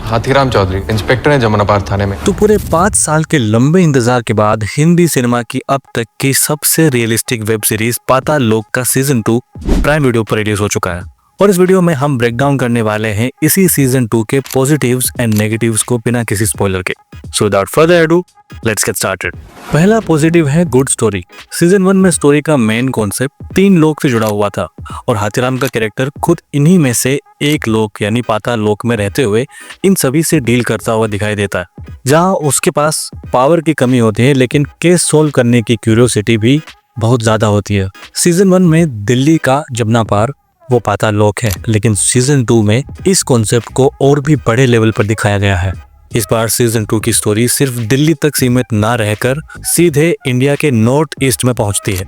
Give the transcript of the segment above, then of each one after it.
Hathiram Chaudhary inspector हैं जमुनाबाद थाने में। तो पूरे 5 साल के लंबे इंतजार के बाद हिंदी सिनेमा की अब तक की सबसे रियलिस्टिक वेब सीरीज पाताल लोक का सीजन 2 प्राइम वीडियो पर रिलीज हो चुका है और इस वीडियो में हम ब्रेकडाउन करने वाले हैं इसी सीजन 2 के पॉजिटिव्स एंड नेगेटिव्स को बिना किसी स्पॉइलर के। So without further ado let's get started. पहला पॉजिटिव है गुड स्टोरी। सीजन 1 में स्टोरी का मेन कॉन्सेप्ट 3 लोक से जुड़ा हुआ था और हाथीराम का कैरेक्टर खुद इन्हीं में से एक लोक यानी पाताल लोक में रहते हुए इन सभी से डील करता हुआ दिखाई देता है, जहां उसके पास पावर की कमी होती है लेकिन केस सोल्व करने की क्यूरियोसिटी भी बहुत ज्यादा होती है। सीजन 1 में दिल्ली का जमुना पार वो पाताल लोक है, लेकिन सीजन 2 में इस कॉन्सेप्ट को और भी बड़े लेवल पर दिखाया गया है। इस बार सीजन 2 की स्टोरी सिर्फ दिल्ली तक सीमित ना रहकर सीधे इंडिया के नॉर्थ ईस्ट में पहुंचती है।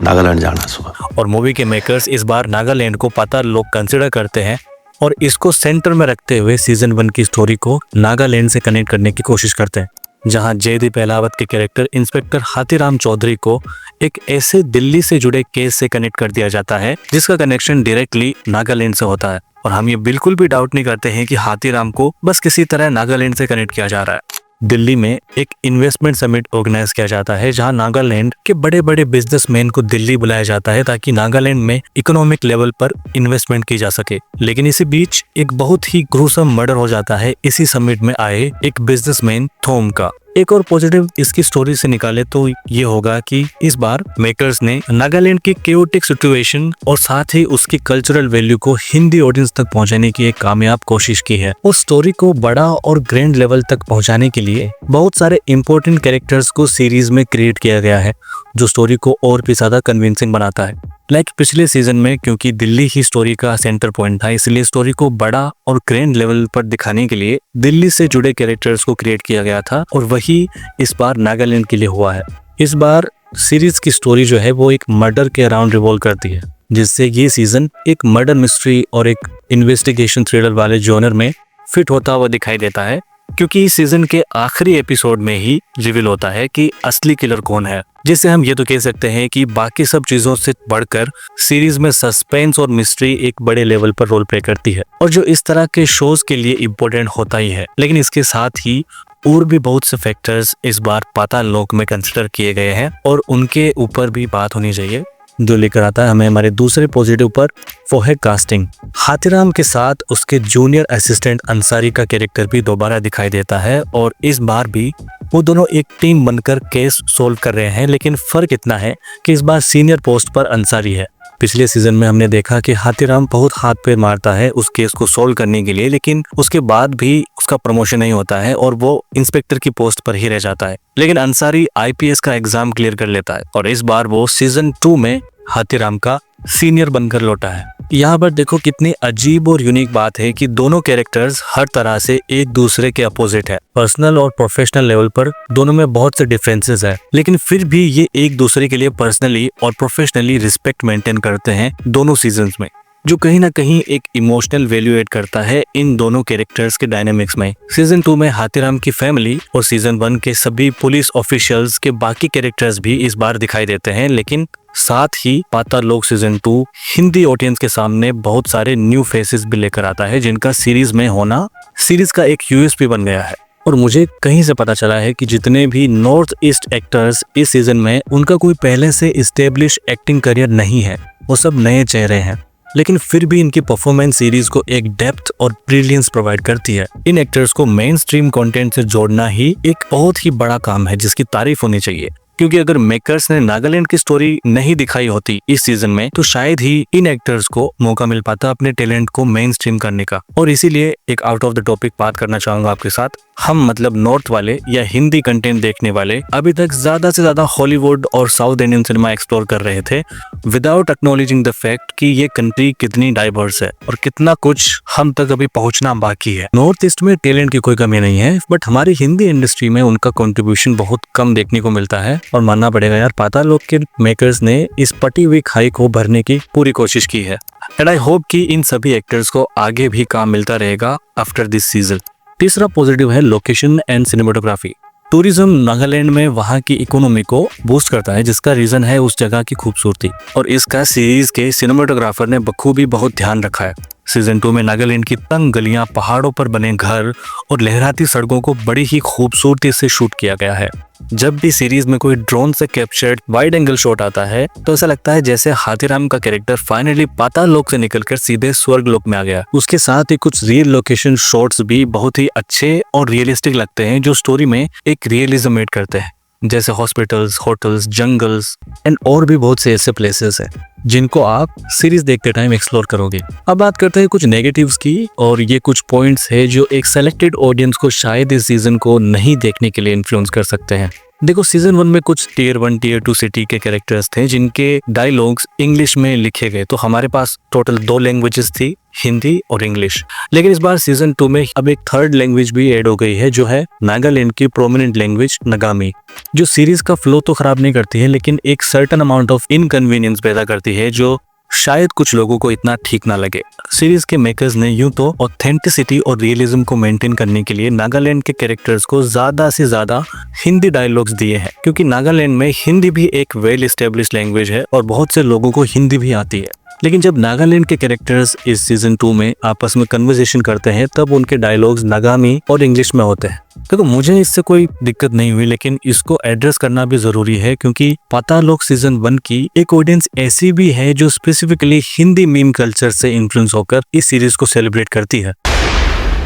नागालैंड जाना सुबह और मूवी के मेकर्स इस बार नागालैंड को पाताल लोक कंसिडर करते हैं और इसको सेंटर में रखते हुए सीजन 1 की स्टोरी को नागालैंड से कनेक्ट करने की कोशिश करते हैं, जहां जयदीप अहलावत के कैरेक्टर इंस्पेक्टर हाथीराम चौधरी को एक ऐसे दिल्ली से जुड़े केस से कनेक्ट कर दिया जाता है जिसका कनेक्शन डायरेक्टली नागालैंड से होता है। और हम ये बिल्कुल भी डाउट नहीं करते हैं कि हाथीराम को बस किसी तरह नागालैंड से कनेक्ट किया जा रहा है। दिल्ली में एक इन्वेस्टमेंट समिट ऑर्गेनाइज किया जाता है जहां नागालैंड के बड़े बड़े बिजनेसमैन को दिल्ली बुलाया जाता है ताकि नागालैंड में इकोनॉमिक लेवल पर इन्वेस्टमेंट की जा सके। लेकिन इसी बीच एक बहुत ही ग्रूसम मर्डर हो जाता है इसी समिट में आए एक बिजनेसमैन थोम का। एक और पॉजिटिव इसकी स्टोरी से निकाले तो ये होगा कि इस बार मेकर्स ने नागालैंड की केओटिक सिचुएशन और साथ ही उसकी कल्चरल वैल्यू को हिंदी ऑडियंस तक पहुंचाने की एक कामयाब कोशिश की है। उस स्टोरी को बड़ा और ग्रैंड लेवल तक पहुंचाने के लिए बहुत सारे इंपॉर्टेंट कैरेक्टर्स को सीरीज में क्रिएट किया गया है जो स्टोरी को और भी ज्यादा कन्विंसिंग बनाता है। लाइक पिछले सीजन में क्योंकि दिल्ली ही स्टोरी का सेंटर पॉइंट था, इसलिए स्टोरी को बड़ा और ग्रैंड लेवल पर दिखाने के लिए दिल्ली से जुड़े कैरेक्टर्स को क्रिएट किया गया था और वही इस बार नागालैंड के लिए हुआ है। इस बार सीरीज की स्टोरी जो है वो एक मर्डर के अराउंड रिवॉल्व करती है, जिससे ये सीजन एक मर्डर मिस्ट्री और एक इन्वेस्टिगेशन थ्रिलर वाले जॉनर में फिट होता हुआ दिखाई देता है, क्योंकि इस सीजन के आखिरी एपिसोड में ही रिवील होता है कि असली किलर कौन है। जिससे हम ये तो कह सकते हैं कि बाकी सब चीजों से बढ़कर सीरीज में सस्पेंस और मिस्ट्री एक बड़े लेवल पर रोल प्ले करती है और जो इस तरह के शोज के लिए इम्पोर्टेंट होता ही है। लेकिन इसके साथ ही और भी बहुत से फैक्टर्स इस बार पाताल लोक में कंसिडर किए गए हैं और उनके ऊपर भी बात होनी चाहिए, जो लेकर आता है हमें हमारे दूसरे पॉजिटिव पर, वो है कास्टिंग। हाथीराम के साथ उसके जूनियर असिस्टेंट अंसारी का कैरेक्टर भी दोबारा दिखाई देता है और इस बार भी वो दोनों एक टीम बनकर केस सोल्व कर रहे हैं। लेकिन फर्क इतना है कि इस बार सीनियर पोस्ट पर अंसारी है। पिछले सीजन में हमने देखा कि हाथीराम बहुत हाथ पैर मारता है उस केस को सोल्व करने के लिए, लेकिन उसके बाद भी उसका प्रमोशन नहीं होता है और वो इंस्पेक्टर की पोस्ट पर ही रह जाता है। लेकिन अंसारी आईपीएस का एग्जाम क्लियर कर लेता है और इस बार वो सीजन 2 में हाथीराम का सीनियर बनकर लौटा है। यहाँ पर देखो कितनी अजीब और यूनिक बात है कि दोनों कैरेक्टर्स हर तरह से एक दूसरे के अपोजिट है। पर्सनल और प्रोफेशनल लेवल पर दोनों में बहुत से डिफरेंसेस है, लेकिन फिर भी ये एक दूसरे के लिए पर्सनली और प्रोफेशनली रिस्पेक्ट मेंटेन करते हैं दोनों सीजन्स में, जो कहीं ना कहीं एक इमोशनल वैल्यू एड करता है इन दोनों कैरेक्टर्स के डायनामिक्स में। सीजन 2 में हाथीराम की फैमिली और सीजन 1 के सभी पुलिस ऑफिशियल्स के बाकी कैरेक्टर्स भी इस बार दिखाई देते हैं। लेकिन साथ ही पाताल लोक सीजन 2 हिंदी ऑडियंस के सामने बहुत सारे न्यू फेसेस भी लेकर आता है, जिनका सीरीज में होना सीरीज का एक यूएसपी बन गया है। और मुझे कहीं से पता चला है कि जितने भी नॉर्थ ईस्ट एक्टर्स इस सीजन में, उनका कोई पहले से इस्टेब्लिश एक्टिंग करियर नहीं है, वो सब नए चेहरे हैं, लेकिन फिर भी इनकी परफॉर्मेंस सीरीज को एक डेप्थ और ब्रिलियंस प्रोवाइड करती है। इन एक्टर्स को मेन स्ट्रीम कंटेंट से जोड़ना ही एक बहुत ही बड़ा काम है जिसकी तारीफ होनी चाहिए, क्योंकि अगर मेकर्स ने नागालैंड की स्टोरी नहीं दिखाई होती इस सीजन में तो शायद ही इन एक्टर्स को मौका मिल पाता अपने टैलेंट को मेन स्ट्रीम करने का। और इसीलिए एक आउट ऑफ द टॉपिक बात करना चाहूंगा आपके साथ। हम मतलब नॉर्थ वाले या हिंदी कंटेंट देखने वाले अभी तक ज्यादा से ज्यादा हॉलीवुड और साउथ इंडियन सिनेमा एक्सप्लोर कर रहे थे विदाउट एक्नॉलेजिंग द फैक्ट कि ये कंट्री कितनी डाइवर्स है और कितना कुछ हम तक अभी पहुंचना बाकी है। नॉर्थ ईस्ट में टैलेंट की कोई कमी नहीं है, बट हमारी हिंदी इंडस्ट्री में उनका कंट्रीब्यूशन बहुत कम देखने को मिलता है और मानना पड़ेगा यार, पाताल लोक के मेकर्स ने इस पटी हुई खाई को भरने की पूरी कोशिश की है। एंड आई होप कि इन सभी एक्टर्स को आगे भी काम मिलता रहेगा आफ्टर दिस सीजन। तीसरा पॉजिटिव है location and cinematography. Tourism Nagaland में वहाँ की इकोनॉमी को बूस्ट करता है, जिसका रीजन है उस जगह की खूबसूरती, और इसका सीरीज के सिनेमेटोग्राफर ने बखूबी बहुत ध्यान रखा है। सीजन 2 में नागालैंड की तंग गलियां, पहाड़ों पर बने घर और लहराती सड़कों को बड़ी ही खूबसूरती से शूट किया गया है। जब भी सीरीज में कोई ड्रोन से कैप्चर्ड वाइड एंगल शॉट आता है तो ऐसा लगता है जैसे हाथीराम का कैरेक्टर फाइनली पाताल लोक से निकलकर सीधे स्वर्ग लोक में आ गया। उसके साथ ही कुछ रियल लोकेशन शॉट्स भी बहुत ही अच्छे और रियलिस्टिक लगते हैं, जो स्टोरी में एक रियलिज्म ऐड करते हैं, जैसे हॉस्पिटल्स, होटल्स, जंगल्स एंड और भी बहुत से ऐसे प्लेसेस हैं जिनको आप सीरीज देखते टाइम एक्सप्लोर करोगे। अब बात करते हैं कुछ नेगेटिव्स की, और ये कुछ पॉइंट्स है जो एक सेलेक्टेड ऑडियंस को शायद इस सीजन को नहीं देखने के लिए इन्फ्लुएंस कर सकते हैं। देखो, सीजन 1 में कुछ टियर 1 टियर 2 सिटी के कैरेक्टर्स थे जिनके डायलॉग्स इंग्लिश में लिखे गए, तो हमारे पास टोटल 2 लैंग्वेजेस थी, हिंदी और इंग्लिश। लेकिन इस बार सीजन 2 में अब एक थर्ड लैंग्वेज भी ऐड हो गई है, जो है नागालैंड की प्रोमिनेंट लैंग्वेज नगामी, जो सीरीज का फ्लो तो खराब नहीं करती है लेकिन एक सर्टेन अमाउंट ऑफ इनकन्वीनियंस पैदा करती है, जो शायद कुछ लोगों को इतना ठीक ना लगे। सीरीज के मेकर्स ने यूं तो ऑथेंटिसिटी और रियलिज्म को मेंटेन करने के लिए नागालैंड के कैरेक्टर्स को ज्यादा से ज्यादा हिंदी डायलॉग्स दिए हैं, क्योंकि नागालैंड में हिंदी भी एक वेल एस्टेब्लिश्ड लैंग्वेज है और बहुत से लोगों को हिंदी भी आती है। लेकिन जब नागालैंड के कैरेक्टर्स इस सीजन 2 में आपस में कन्वर्सेशन करते हैं तब उनके डायलॉग्स नागामी और इंग्लिश में होते हैं। देखो, मुझे इससे कोई दिक्कत नहीं हुई, लेकिन इसको एड्रेस करना भी जरूरी है, क्योंकि पाताल लोक सीजन 1 की एक ऑडियंस ऐसी भी है जो स्पेसिफिकली हिंदी मीम कल्चर से इन्फ्लुएंस होकर इस सीरीज को सेलिब्रेट करती है।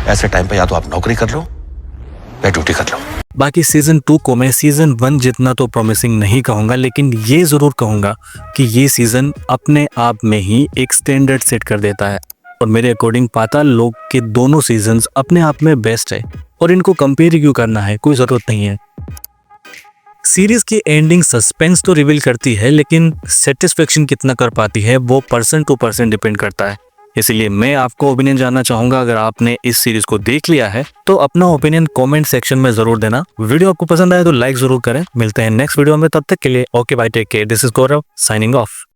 ऐसे टाइम पे या तो आप नौकरी कर लो या ड्यूटी कर लो। बाकी सीजन 2 को मैं सीजन 1 जितना तो प्रॉमिसिंग नहीं कहूंगा, लेकिन ये जरूर कहूंगा कि ये सीजन अपने आप में ही एक स्टैंडर्ड सेट कर देता है, और मेरे अकॉर्डिंग पाताल लोक के दोनों सीजन्स अपने आप में बेस्ट है और इनको कंपेयर क्यों करना है, कोई जरूरत नहीं है। सीरीज की एंडिंग सस्पेंस तो रिवील करती है, लेकिन सेटिस्फेक्शन कितना कर पाती है वो पर्सन टू पर्सन डिपेंड करता है। इसलिए मैं आपको ओपिनियन जानना चाहूंगा, अगर आपने इस सीरीज को देख लिया है तो अपना ओपिनियन कमेंट सेक्शन में जरूर देना। वीडियो आपको पसंद आए तो लाइक जरूर करें। मिलते हैं नेक्स्ट वीडियो में, तब तक के लिए okay bye, take care. This is Gaurav signing of.